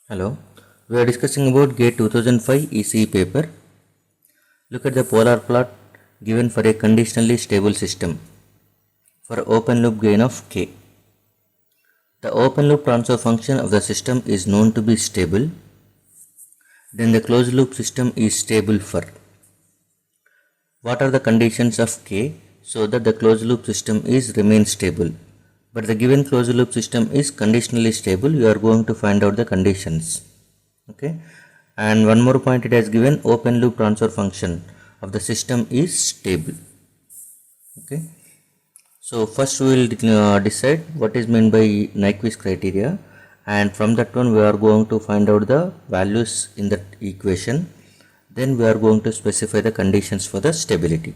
Hello, we are discussing about GATE 2005 ECE paper. Look at the polar plot given for a conditionally stable system for open loop gain of K. The open loop transfer function of the system is known to be stable, then the closed loop system is stable for. What are the conditions of K so that the closed loop system is remain stable? But the given closed loop system is conditionally stable, you are going to find out the conditions. Okay, and one more point, it has given open loop transfer function of the system is stable. Okay, so first we will decide what is meant by Nyquist criteria, and from that one we are going to find out the values in that equation. Then we are going to specify the conditions for the stability.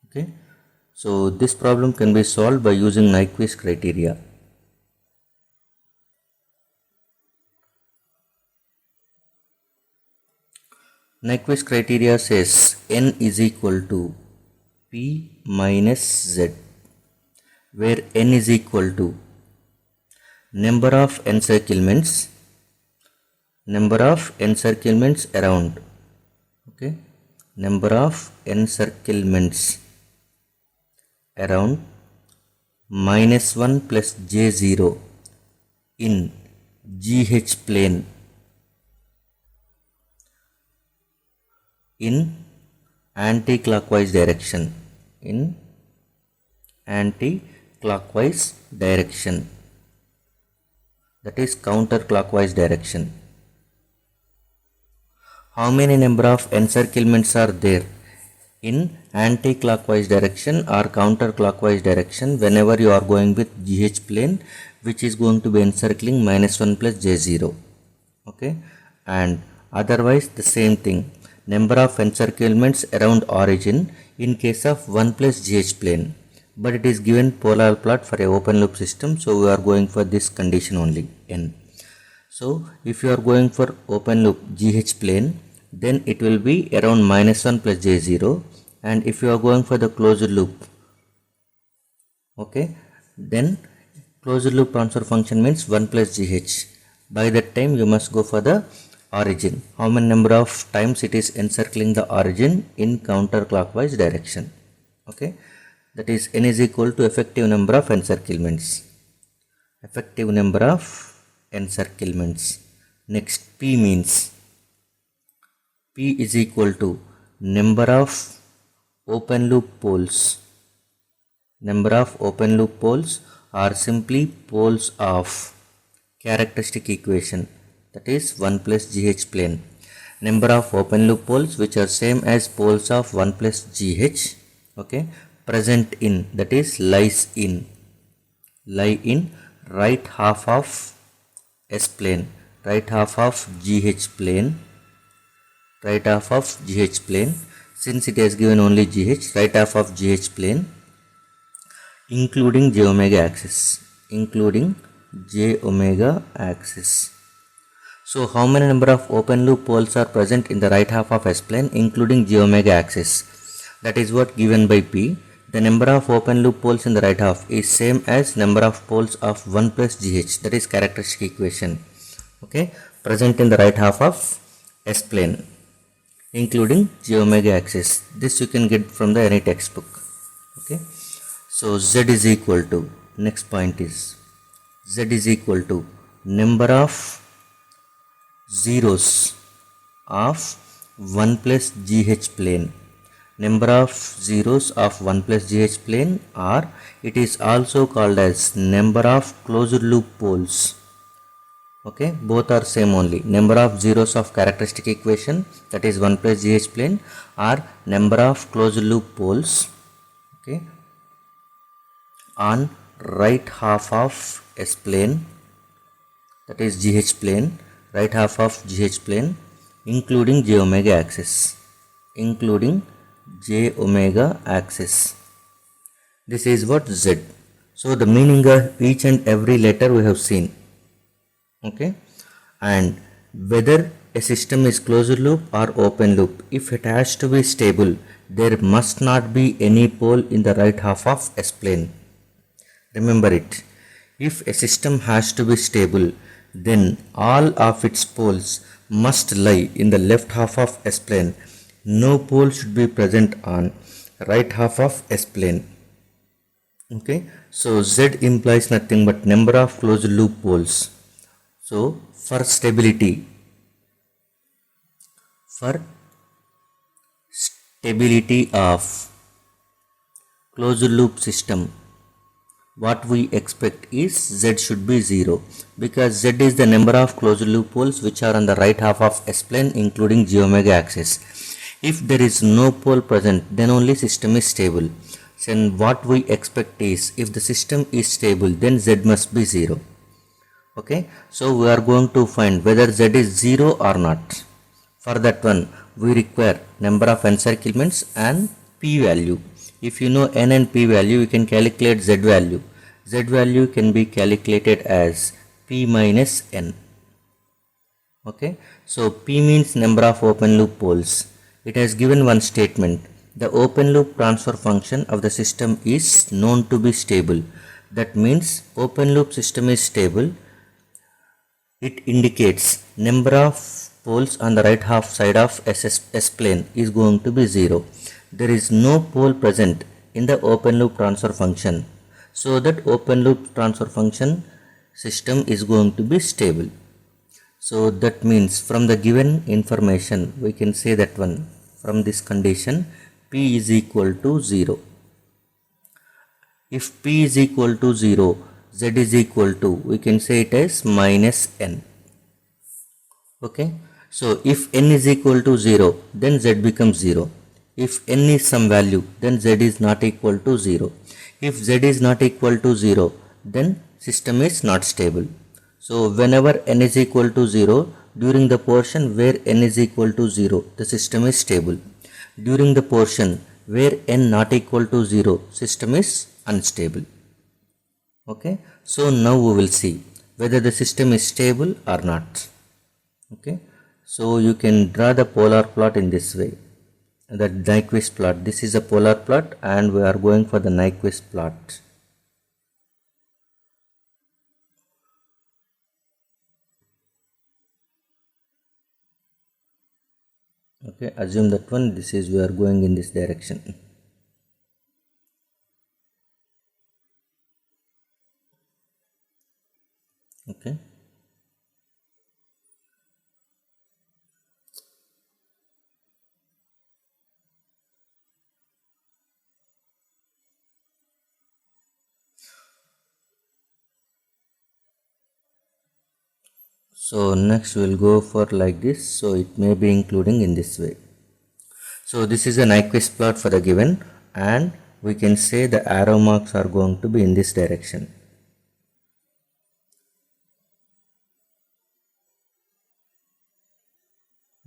Okay, so this problem can be solved by using Nyquist criteria. Nyquist criteria says n is equal to p minus z, where n is equal to number of encirclements around. Okay, number of encirclements around minus 1 plus j0 in GH plane in anti-clockwise direction, that is counterclockwise direction. How many number of encirclements are there in anti-clockwise direction or counterclockwise direction whenever you are going with GH plane, which is going to be encircling minus 1 plus j0. Okay, and otherwise the same thing, number of encirclements around origin in case of 1 plus GH plane, but it is given polar plot for a open loop system, so we are going for this condition only, n. So if you are going for open loop GH plane, then it will be around minus 1 plus j0, and if you are going for the closed loop, okay, then closed loop transfer function means 1 plus GH. By that time you must go for the origin, how many number of times it is encircling the origin in counterclockwise direction. Okay, that is n is equal to effective number of encirclements. Next, p means p is equal to number of open loop poles. Are simply poles of characteristic equation, that is 1 plus GH plane. Number of open loop poles which are same as poles of 1 plus GH, okay, present in, that is lie in right half of S plane, right half of GH plane, since it has given only GH, right half of GH plane, including j omega axis. So how many number of open loop poles are present in the right half of S plane including j omega axis? That is what given by P. The number of open loop poles in the right half is same as number of poles of 1 plus GH, that is characteristic equation, okay, present in the right half of S plane including j omega axis. This you can get from the any textbook. Okay, so Z is equal to, next point is Z is equal to number of zeros of 1 plus GH plane. Number of zeros of 1 plus GH plane, or it is also called as number of closed loop poles. Okay, both are same only, number of zeros of characteristic equation, that is 1 plus GH plane, or number of closed loop poles, okay, on right half of S plane, that is GH plane, right half of GH plane, including j omega axis. This is what Z. So the meaning of each and every letter we have seen. Okay, and whether a system is closed loop or open loop, if it has to be stable, there must not be any pole in the right half of S plane. Remember it. If a system has to be stable, then all of its poles must lie in the left half of S plane. No pole should be present on right half of S plane. Okay, so Z implies nothing but number of closed loop poles. So for stability of closed loop system, what we expect is Z should be 0, because Z is the number of closed loop poles which are on the right half of S plane including j omega axis. If there is no pole present, then only system is stable. So what we expect is, if the system is stable, then Z must be 0. Okay, so we are going to find whether Z is 0 or not. For that one, we require number of encirclements and P value. If you know N and P value, you can calculate Z value. Z value can be calculated as P minus N. Okay, so P means number of open loop poles. It has given one statement: the open loop transfer function of the system is known to be stable. That means open loop system is stable. It indicates number of poles on the right half side of S plane is going to be 0. There is no pole present in the open loop transfer function, so that open loop transfer function system is going to be stable. So that means from the given information, we can say that one, from this condition, P is equal to 0. If P is equal to 0, Z is equal to, we can say it as minus N. Okay, so if N is equal to 0, then Z becomes 0. If N is some value, then Z is not equal to 0. If Z is not equal to 0, then system is not stable. So whenever N is equal to 0, during the portion where N is equal to 0, the system is stable. During the portion where N not equal to 0, system is unstable. Okay, so now we will see whether the system is stable or not. Okay, so you can draw the polar plot in this way, the Nyquist plot. This is a polar plot and we are going for the Nyquist plot. Okay, assume that one, this is, we are going in this direction. Okay, so next we will go for like this, so it may be including in this way. So this is a Nyquist plot for the given, and we can say the arrow marks are going to be in this direction.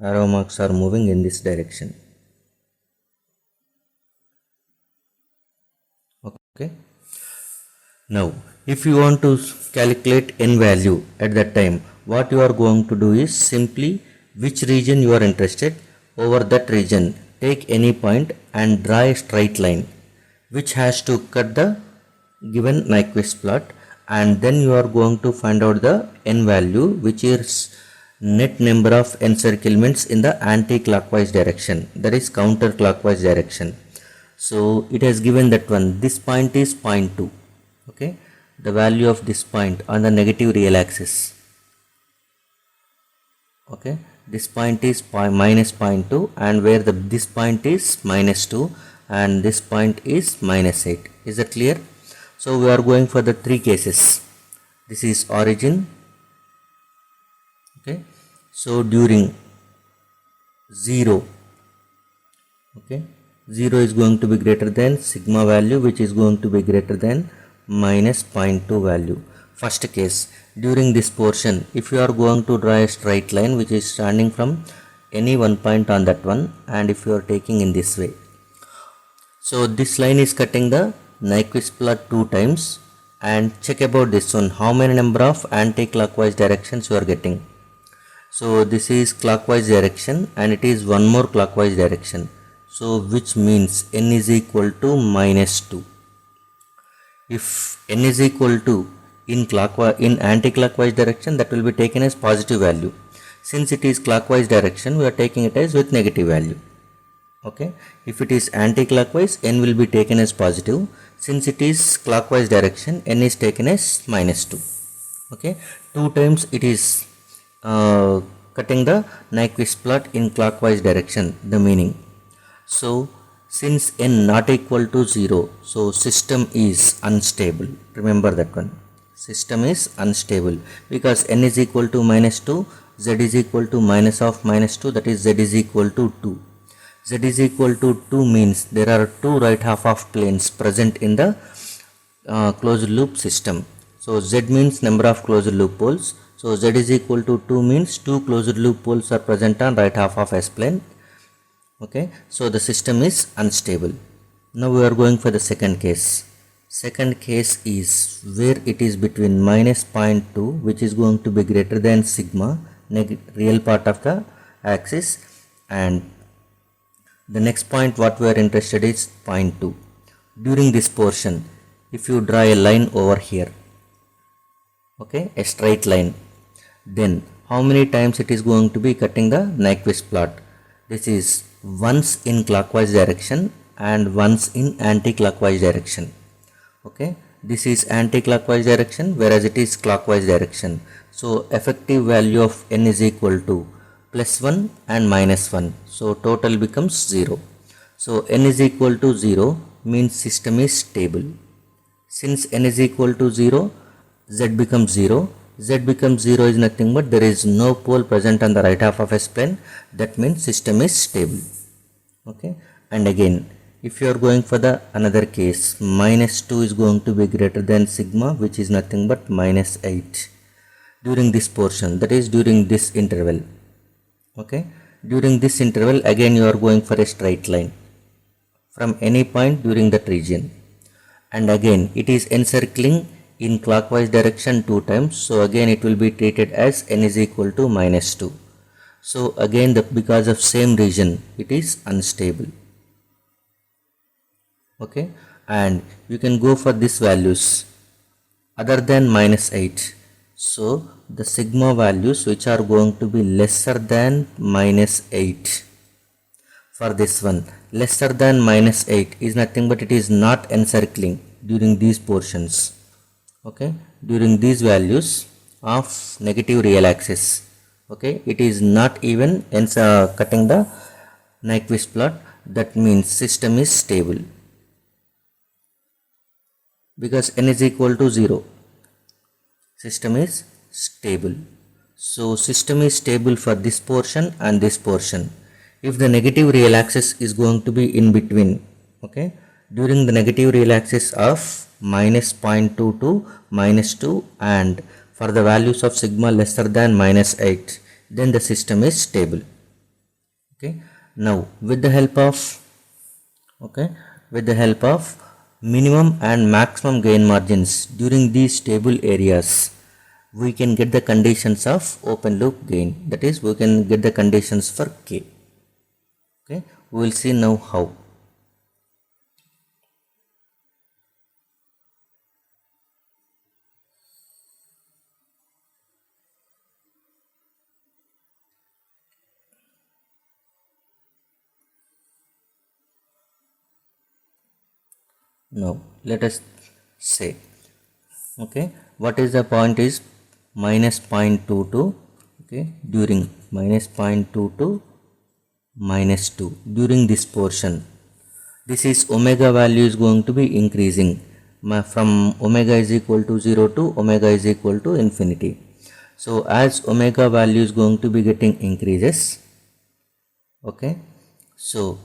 Arrow marks are moving in this direction. Okay, now if you want to calculate N value at that time, what you are going to do is simply which region you are interested, over that region take any point and draw a straight line which has to cut the given Nyquist plot, and then you are going to find out the N value, which is net number of encirclements in the anti-clockwise direction, that is counterclockwise direction. So it has given that one, this point is 0.2. Okay, the value of this point on the negative real axis. Okay, this point is minus 0.2, and where this point is minus 2 and this point is minus 8. Is that clear? So we are going for the three cases. This is origin. Okay, so during 0, okay, 0 is going to be greater than sigma value, which is going to be greater than minus 0.2 value. First case, during this portion, if you are going to draw a straight line which is standing from any one point on that one, and if you are taking in this way, so this line is cutting the Nyquist plot 2 times, and check about this one, how many number of anti-clockwise directions you are getting. So this is clockwise direction and it is one more clockwise direction, so which means N is equal to minus 2. If N is equal to in anti-clockwise direction, that will be taken as positive value. Since it is clockwise direction, we are taking it as with negative value. Okay, if it is anti-clockwise, n will be taken as positive. Since it is clockwise direction, n is taken as -2. Okay, 2 times it is cutting the Nyquist plot in clockwise direction, the meaning. So since n not equal to 0, so system is unstable. Remember that one. System is unstable because n is equal to -2, z is equal to minus of -2, that is z is equal to 2. Z is equal to 2 means there are two right half of planes present in the closed loop system. So Z means number of closed loop poles. So Z is equal to 2 means two closed loop poles are present on right half of S plane. Okay, so the system is unstable. Now we are going for the second case. Second case is where it is between -0.2, which is going to be greater than sigma, real part of the axis, and the next point what we are interested is 0.2. During this portion, if you draw a line over here, okay, a straight line, then how many times it is going to be cutting the Nyquist plot? This is once in clockwise direction and once in anti-clockwise direction. Okay, this is anti-clockwise direction whereas it is clockwise direction. So effective value of n is equal to +1 and -1. So total becomes 0. So n is equal to 0 means system is stable. Since n is equal to 0, z becomes 0. Z becomes 0 is nothing but there is no pole present on the right half of S plane. That means system is stable. Okay, and again if you are going for the another case, -2 is going to be greater than sigma, which is nothing but -8 during this portion, that is during this interval. Okay, during this interval again you are going for a straight line from any point during that region, and again it is encircling in clockwise direction 2 times. So again it will be treated as n is equal to -2. So again because of same region it is unstable. Okay, and you can go for these values other than -8. So the sigma values which are going to be lesser than -8, for this one lesser than -8 is nothing but it is not encircling during these portions. Okay, during these values of negative real axis. Okay, it is not even cutting the Nyquist plot. That means system is stable because n is equal to 0. System is stable. So system is stable for this portion and this portion. If the negative real axis is going to be in between, okay, during the negative real axis of -0.2 to -2 and for the values of sigma lesser than -8, then the system is stable. Okay, now with the help of minimum and maximum gain margins during these stable areas, we can get the conditions of open loop gain, that is we can get the conditions for K. Okay, we will see now how. Now let us say, okay, what is the point is -0.22, okay, during -0.2 to -2 during this portion. This is omega value is going to be increasing from omega is equal to 0 to omega is equal to infinity. So as omega value is going to be getting increases, okay, so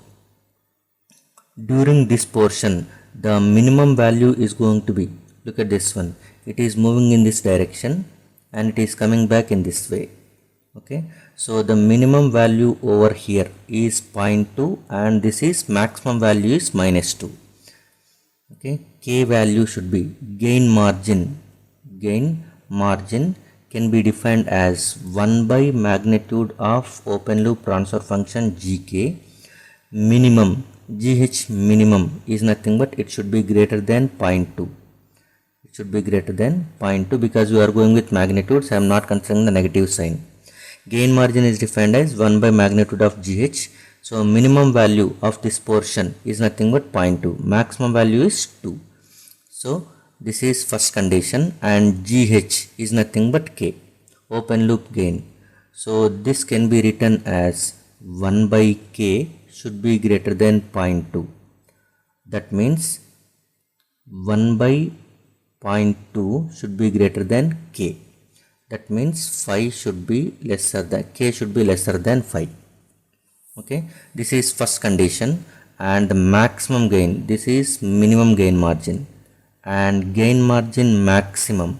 during this portion the minimum value is going to be, look at this one, it is moving in this direction and it is coming back in this way. Okay, so the minimum value over here is 0.2 and this is maximum value is -2. Okay, K value should be gain margin can be defined as 1 by magnitude of open loop transfer function Gk. Minimum GH minimum is nothing but it should be greater than 0.2. It should be greater than 0.2 because we are going with magnitudes. I am not considering the negative sign. Gain margin is defined as 1 by magnitude of GH. So minimum value of this portion is nothing but 0.2. Maximum value is 2. So this is first condition, and GH is nothing but K, open loop gain. So this can be written as 1 by K should be greater than 0.2. That means 1 by 0.2 should be greater than K. That means 5 should be lesser than K, should be lesser than 5. Okay, this is first condition. And the maximum gain, this is minimum gain margin, and gain margin maximum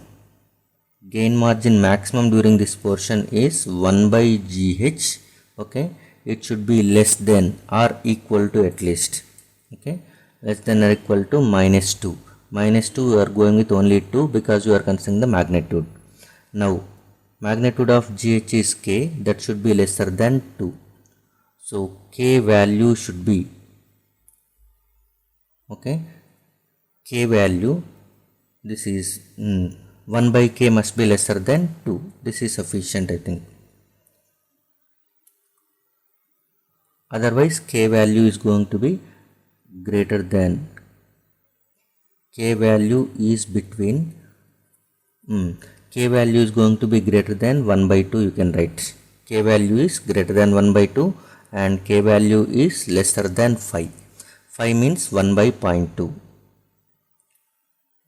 during this portion is 1 by GH. Okay, it should be less than or equal to at least. Okay, less than or equal to -2. -2 we are going with only 2 because we are considering the magnitude. Now magnitude of GH is K, that should be lesser than 2. So K value should be, okay, K value, this is 1 by K must be lesser than 2. This is sufficient, I think. Otherwise K value is going to be greater than, K value is between, K value is going to be greater than 1 by 2, you can write. K value is greater than 1 by 2 and K value is lesser than 5. 5 means 1 by 0.2.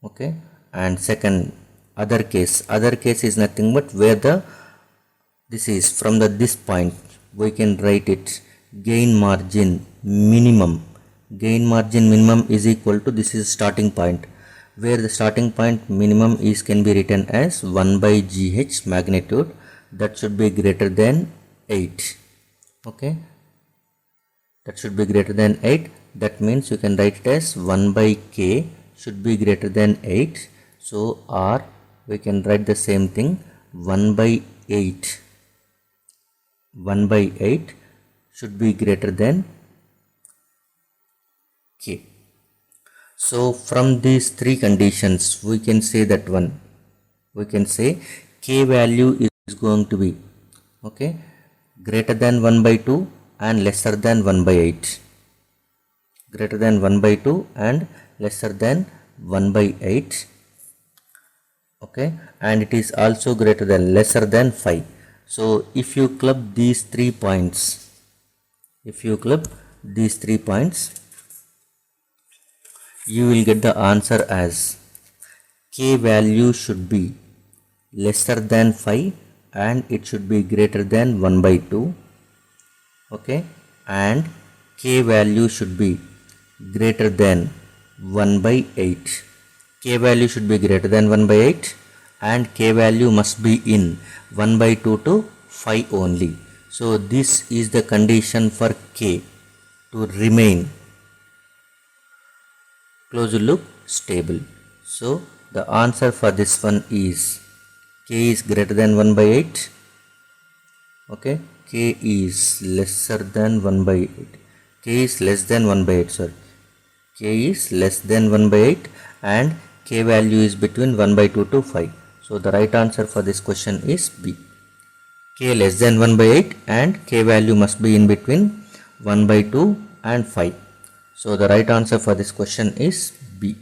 Okay, and second, other case is nothing but where the, this is from the this point, we can write it gain margin minimum. Gain margin minimum is equal to, this is starting point, where the starting point minimum is can be written as 1 by GH magnitude, that should be greater than 8. Okay, that should be greater than 8. That means you can write it as 1 by K should be greater than 8. So or we can write the same thing, 1 by 8 should be greater than K. So from these three conditions we can say that one, we can say K value is going to be, okay, greater than 1 by 2 and lesser than 1 by 8. Greater than 1 by 2 and lesser than 1 by 8. Okay, and it is also greater than, lesser than 5. So if you club these 3 points, you will get the answer as K value should be lesser than 5 and it should be greater than 1 by 2. Okay, and K value should be greater than 1 by 8. K value should be greater than 1 by 8 and K value must be in 1 by 2 to 5 only. So this is the condition for K to remain closed loop stable. So the answer for this one is K is greater than 1 by 8. Okay, K is lesser than 1 by 8. K is less than 1 by 8, sorry. K is less than 1 by 8 and K value is between 1 by 2 to 5. So the right answer for this question is B. K less than 1 by 8 and K value must be in between 1 by 2 and 5. So the right answer for this question is B.